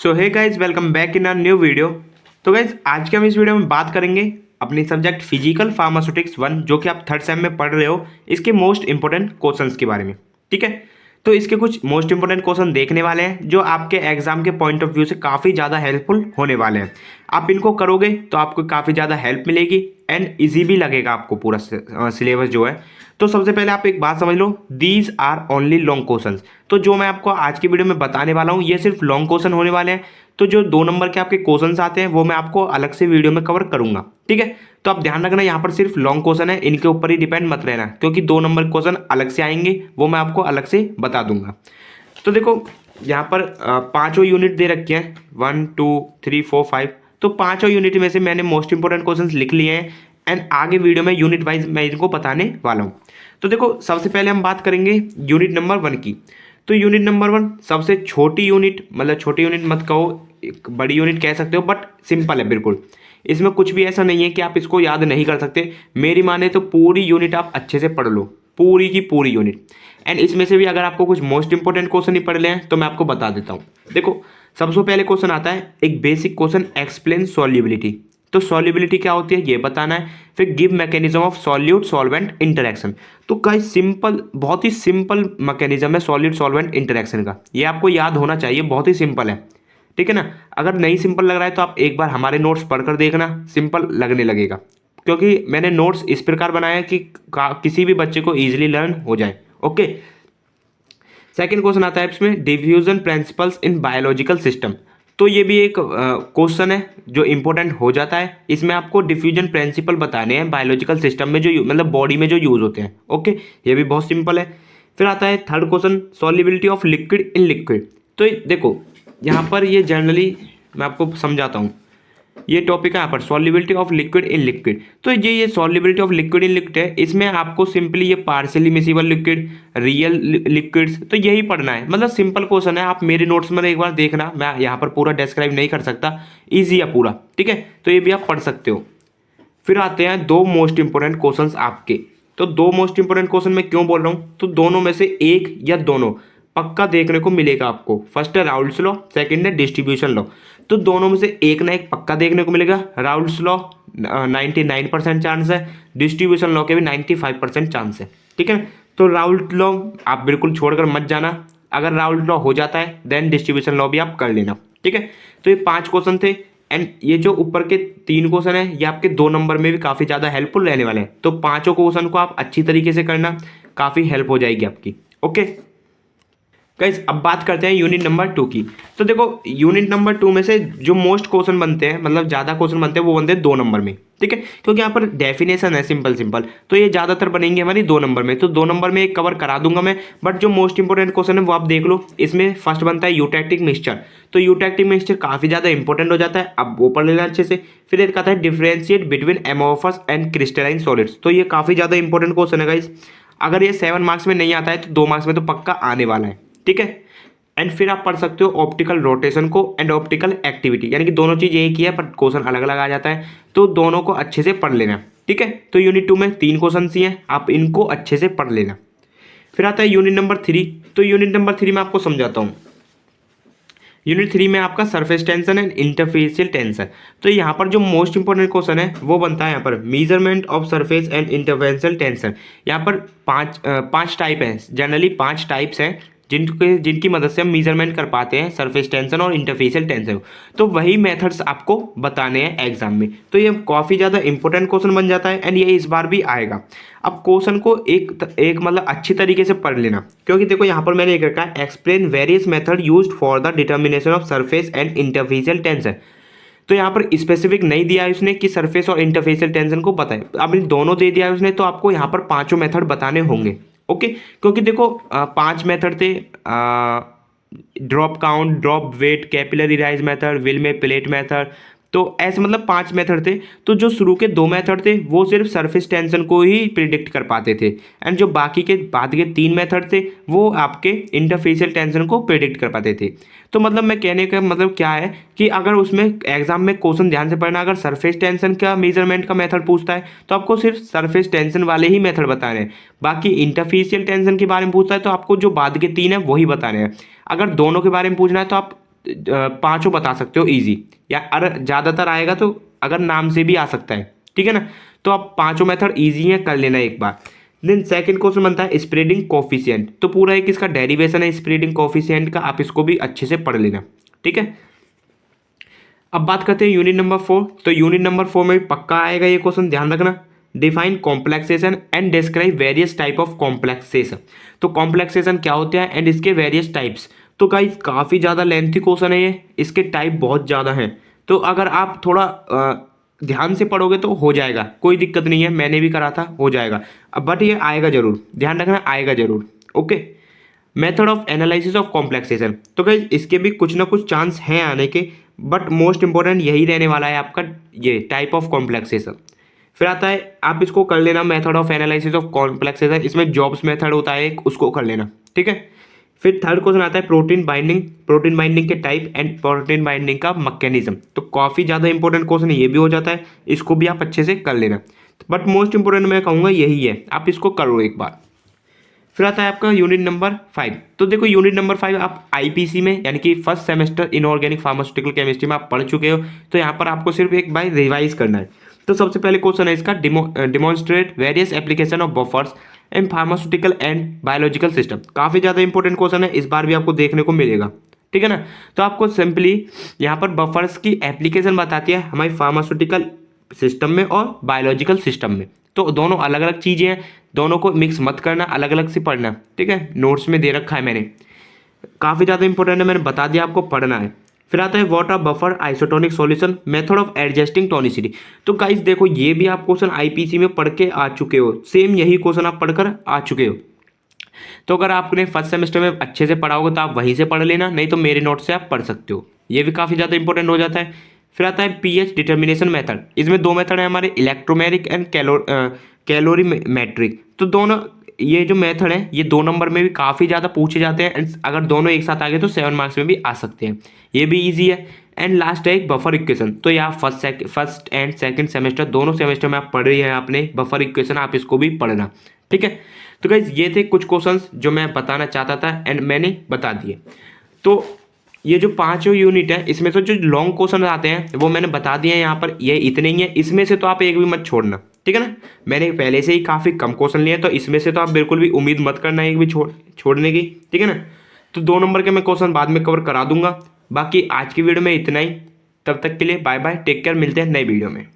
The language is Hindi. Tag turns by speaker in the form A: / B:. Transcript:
A: So hey guys, welcome back in a new video. तो गाइज आज के हम इस वीडियो में बात करेंगे अपनी सब्जेक्ट फिजिकल फार्मास्यूटिक्स 1 जो कि आप थर्ड सेम में पढ़ रहे हो, इसके मोस्ट इंपॉर्टेंट क्वेश्चंस के बारे में। ठीक है, तो इसके कुछ मोस्ट इंपॉर्टेंट क्वेश्चन देखने वाले हैं जो आपके एग्जाम के पॉइंट ऑफ व्यू से काफ़ी ज़्यादा हेल्पफुल होने वाले हैं। आप इनको करोगे तो आपको काफ़ी ज़्यादा हेल्प मिलेगी एंड ईजी भी लगेगा आपको पूरा सिलेबस जो है। तो सबसे पहले आप एक बात समझ लो, these are only long questions. तो जो मैं आपको आज की वीडियो में बताने वाला हूँ ये सिर्फ लॉन्ग क्वेश्चन होने वाले हैं। तो जो 2 नंबर के आपके क्वेश्चंस आते हैं वो मैं आपको अलग से वीडियो में कवर करूंगा। ठीक है, तो आप ध्यान रखना यहाँ पर सिर्फ लॉन्ग क्वेश्चन है, इनके ऊपर ही डिपेंड मत रहना, क्योंकि 2 नंबर क्वेश्चन अलग से आएंगे वो मैं आपको अलग से बता दूंगा। तो देखो यहाँ पर पांचों यूनिट दे रखे हैं 1 2 3 4 5। तो पांचों यूनिट में से मैंने मोस्ट इंपोर्टेंट क्वेश्चन लिख लिए हैं एंड आगे वीडियो में यूनिट वाइज मैं इनको बताने वाला हूँ। तो देखो सबसे पहले हम बात करेंगे यूनिट नंबर 1 की। तो यूनिट नंबर 1 सबसे छोटी यूनिट, मतलब छोटी यूनिट मत कहो, एक बड़ी यूनिट कह सकते हो, बट सिंपल है बिल्कुल। इसमें कुछ भी ऐसा नहीं है कि आप इसको याद नहीं कर सकते। मेरी माने तो पूरी यूनिट आप अच्छे से पढ़ लो, पूरी की पूरी यूनिट। एंड इसमें से भी अगर आपको कुछ मोस्ट इंपॉर्टेंट क्वेश्चन ही पढ़ ले हैं तो मैं आपको बता देता हूँ। देखो सबसे पहले क्वेश्चन आता है एक बेसिक क्वेश्चन, एक्सप्लेन सॉल्युबिलिटी। तो सॉल्युबिलिटी क्या होती है ये बताना है। फिर give mechanism of solute solvent interaction. तो गाइस सिंपल, बहुत ही सिंपल मैकेनिज्म है सॉल्यूट सॉल्वेंट इंटरेक्शन का, ये आपको याद होना चाहिए, बहुत ही सिंपल है। ठीक है ना, अगर नहीं सिंपल लग रहा है तो आप एक बार हमारे नोट्स पढ़कर देखना, सिंपल लगने लगेगा, क्योंकि मैंने नोट्स इस प्रकार बनाया कि किसी भी बच्चे को ईजिली लर्न हो जाए। ओके, सेकेंड क्वेश्चन आता है इसमें diffusion principles in biological system. तो ये भी एक क्वेश्चन है जो इंपॉर्टेंट हो जाता है। इसमें आपको डिफ्यूजन प्रिंसिपल बताने हैं बायोलॉजिकल सिस्टम में, जो मतलब बॉडी में जो यूज होते हैं। ओके, ये भी बहुत सिंपल है। फिर आता है third question, solubility of liquid in liquid. तो देखो यहाँ पर ये जनरली मैं आपको समझाता हूँ, ये टॉपिक है यहाँ पर solubility of liquid in liquid. तो ये solubility of liquid in liquid है, इसमें आपको सिंपली ये partially miscible liquid, real liquids, तो यही पढ़ना है। मतलब सिंपल क्वेश्चन है, आप मेरे नोट्स में एक बार देखना, मैं यहाँ पर पूरा डिस्क्राइब नहीं कर सकता, ईजी है पूरा। ठीक है, तो ये भी आप पढ़ सकते हो। फिर आते हैं 2 मोस्ट इंपोर्टेंट क्वेश्चन आपके। तो 2 मोस्ट इंपोर्टेंट क्वेश्चन मैं क्यों बोल रहा हूँ, तो दोनों में से एक या दोनों पक्का देखने को मिलेगा आपको। फर्स्ट है राउल्स लॉ, सेकंड है डिस्ट्रीब्यूशन लॉ। तो दोनों में से एक ना एक पक्का देखने को मिलेगा। राउल्स लॉ 99% चांस है, डिस्ट्रीब्यूशन लॉ के भी 95% चांस है। ठीक है, तो राउल्स लॉ आप बिल्कुल छोड़कर मत जाना, अगर राउल्स लॉ हो जाता है देन डिस्ट्रीब्यूशन लॉ भी आप कर लेना। ठीक है, तो ये 5 क्वेश्चन थे एंड ये जो ऊपर के 3 क्वेश्चन है ये आपके 2 नंबर में भी काफ़ी ज़्यादा हेल्पफुल रहने वाले हैं। तो पाँचों क्वेश्चन को आप अच्छी तरीके से करना, काफ़ी हेल्प हो जाएगी आपकी। ओके गाइस, अब बात करते हैं यूनिट नंबर 2 की। तो देखो यूनिट नंबर 2 में से जो मोस्ट क्वेश्चन बनते हैं, मतलब ज़्यादा क्वेश्चन बनते हैं, वो बनते हैं 2 नंबर में। ठीक है, क्योंकि यहाँ पर डेफिनेशन है सिंपल सिंपल, तो ये ज़्यादातर बनेंगे हमारी 2 नंबर में। तो 2 नंबर में एक कवर करा दूंगा मैं, बट जो मोस्ट इंपोर्टेंट क्वेश्चन है वो आप देख लो। इसमें फर्स्ट बनता है यूटैक्टिक मिक्सचर। तो यूटैक्टिक मिक्सचर काफ़ी ज़्यादा इंपॉर्टेंट हो जाता है, अब वो पढ़ लेना अच्छे से। फिर एक आता है differentiate between amorphous and crystalline solids. तो ये काफ़ी ज़्यादा इंपॉर्टेंट क्वेश्चन है गाइस, अगर ये 7 मार्क्स में नहीं आता है तो 2 मार्क्स में तो पक्का आने वाला है। ठीक है, एंड फिर आप पढ़ सकते हो ऑप्टिकल रोटेशन को एंड ऑप्टिकल एक्टिविटी, यानी कि दोनों चीज़ एक ही है बट क्वेश्चन अलग अलग आ जाता है, तो दोनों को अच्छे से पढ़ लेना। ठीक है, तो यूनिट 2 में 3 क्वेश्चन ही हैं, आप इनको अच्छे से पढ़ लेना। फिर आता है यूनिट नंबर 3। तो यूनिट नंबर 3 में आपको समझाता हूँ। यूनिट 3 में आपका surface tension and interfacial tension. तो यहाँ पर जो मोस्ट इंपॉर्टेंट क्वेश्चन है वो बनता है यहाँ पर measurement of surface and interfacial tension. यहाँ पर पांच टाइप है, जनरली 5 टाइप्स हैं जिनकी मदद से हम मेजरमेंट कर पाते हैं सरफेस टेंशन और इंटरफेशियल टेंशन। तो वही मेथड्स आपको बताने हैं एग्जाम में, तो ये काफ़ी ज़्यादा इंपॉर्टेंट क्वेश्चन बन जाता है एंड ये इस बार भी आएगा। अब क्वेश्चन को एक मतलब अच्छी तरीके से पढ़ लेना, क्योंकि देखो यहाँ पर मैंने एक रखा है explain various method used for the determination of surface and interfacial tension. तो यहाँ पर स्पेसिफिक नहीं दिया है उसने कि सरफेस और इंटरफेशियल टेंशन को बताए, अब दोनों दे दिया है उसने, तो आपको यहाँ पर पांचों मेथड बताने होंगे। ओके, क्योंकि देखो 5 मेथड थे, drop count, drop weight, capillary rise method, Wilhelmy plate method. तो ऐसे मतलब 5 मेथड थे। तो जो शुरू के 2 मेथड थे वो सिर्फ सरफेस टेंशन को ही प्रिडिक्ट कर पाते थे एंड जो बाकी के बाद के 3 मेथड थे वो आपके इंटरफेशियल टेंशन को प्रिडिक्ट कर पाते थे। तो मतलब मैं कहने का मतलब क्या है कि अगर उसमें एग्जाम में क्वेश्चन ध्यान से पढ़ना, अगर सरफेस टेंशन का मेजरमेंट का मेथड पूछता है तो आपको सिर्फ सरफेस टेंशन वाले ही मेथड बताने हैं, बाकी इंटरफेशियल टेंशन के बारे में पूछता है तो आपको जो बाद के 3 है वही बताने हैं। अगर दोनों के बारे में पूछना है तो आप पाँचों बता सकते हो इजी, या अगर ज़्यादातर आएगा तो अगर नाम से भी आ सकता है, ठीक है ना। तो आप पाँचों मेथड इजी हैं, कर लेना एक बार। देन सेकंड क्वेश्चन बनता है स्प्रेडिंग कोफिशिएंट, तो पूरा एक इसका डेरिवेशन है स्प्रेडिंग कोफिशिएंट का, आप इसको भी अच्छे से पढ़ लेना, ठीक है। अब बात करते हैं यूनिट नंबर 4, तो यूनिट नंबर 4 में भी पक्का आएगा ये क्वेश्चन, ध्यान रखना। Define complexation and describe various type of complexation, तो कॉम्प्लेक्सेशन क्या होते हैं एंड इसके वेरियस टाइप्स। तो गाइस काफ़ी ज़्यादा लेंथी क्वेश्चन है ये, इसके टाइप बहुत ज़्यादा हैं, तो अगर आप थोड़ा ध्यान से पढ़ोगे तो हो जाएगा, कोई दिक्कत नहीं है, मैंने भी करा था, हो जाएगा। अब बट ये आएगा जरूर, ध्यान रखना आएगा जरूर, okay. Method of analysis of complexation, तो गाइस इसके भी कुछ ना कुछ चांस हैं आने के, बट मोस्ट इंपॉर्टेंट यही रहने वाला है आपका, ये टाइप ऑफ कॉम्प्लेक्सेशन। फिर आता है, आप इसको कर लेना method of analysis of complexation, इसमें जॉब्स मेथड होता है एक, उसको कर लेना, ठीक है। फिर थर्ड क्वेश्चन आता है प्रोटीन बाइंडिंग के टाइप एंड प्रोटीन बाइंडिंग का मैकेनिज्म, तो काफ़ी ज़्यादा इंपॉर्टेंट क्वेश्चन ये भी हो जाता है, इसको भी आप अच्छे से कर लेना। बट मोस्ट इंपॉर्टेंट मैं कहूँगा यही है, आप इसको करो एक बार। फिर आता है आपका यूनिट नंबर 5, तो देखो यूनिट नंबर 5 आप आईपीसी में यानी कि first semester inorganic pharmaceutical chemistry में आप पढ़ चुके हो, तो यहाँ पर आपको सिर्फ एक बार रिवाइज करना है। तो सबसे पहले क्वेश्चन है इसका, demonstrate various application of buffers in pharmaceutical and biological system, काफ़ी ज़्यादा इंपॉर्टेंट क्वेश्चन है, इस बार भी आपको देखने को मिलेगा, ठीक है ना। तो आपको सिंपली यहाँ पर बफर्स की एप्लीकेशन बताती है हमारी फार्मास्यूटिकल सिस्टम में और बायोलॉजिकल सिस्टम में, तो दोनों अलग अलग चीज़ें हैं, दोनों को मिक्स मत करना, अलग अलग से पढ़ना, ठीक है। नोट्स में दे रखा है मैंने, काफ़ी ज़्यादा इंपॉर्टेंट है, मैंने बता दिया आपको पढ़ना है। फिर आता है what are buffer isotonic solution method of adjusting tonicity, तो गाइस देखो ये भी आप क्वेश्चन आईपीसी में पढ़ के आ चुके हो, सेम यही क्वेश्चन आप पढ़कर आ चुके हो, तो अगर आपने फर्स्ट सेमेस्टर में अच्छे से पढ़ा होगा तो आप वहीं से पढ़ लेना, नहीं तो मेरे नोट से आप पढ़ सकते हो, ये भी काफ़ी ज़्यादा इंपॉर्टेंट हो जाता है। फिर आता है पीएच डिटर्मिनेशन मेथड, इसमें दो मेथड है हमारे, इलेक्ट्रोमेरिक एंड कैलोरीमेट्रिक, तो दोनों ये जो मेथड है ये 2 नंबर में भी काफ़ी ज़्यादा पूछे जाते हैं, एंड अगर दोनों एक साथ आ गए तो 7 मार्क्स में भी आ सकते हैं, ये भी ईजी है। एंड लास्ट है एक बफर इक्वेशन, तो यहाँ फर्स्ट एंड सेकंड सेमेस्टर दोनों सेमेस्टर में आप पढ़ रही हैं आपने बफर इक्वेशन, आप इसको भी पढ़ना, ठीक है। तो गाइज ये थे कुछ क्वेश्चंस जो मैं बताना चाहता था एंड मैंने बता दिए। तो ये जो 5 यूनिट है इसमें से जो लॉन्ग क्वेश्चन आते हैं वो मैंने बता दिए हैं यहाँ पर, ये इतने ही हैं, इसमें से तो आप एक भी मत छोड़ना, ठीक है ना। मैंने पहले से ही काफ़ी कम क्वेश्चन लिए, तो इसमें से तो आप बिल्कुल भी उम्मीद मत करना एक भी छोड़ने की, ठीक है ना। तो 2 नंबर के मैं क्वेश्चन बाद में कवर करा दूंगा। बाकी आज की वीडियो में इतना ही, तब तक के लिए बाय बाय, टेक केयर, मिलते हैं नई वीडियो में।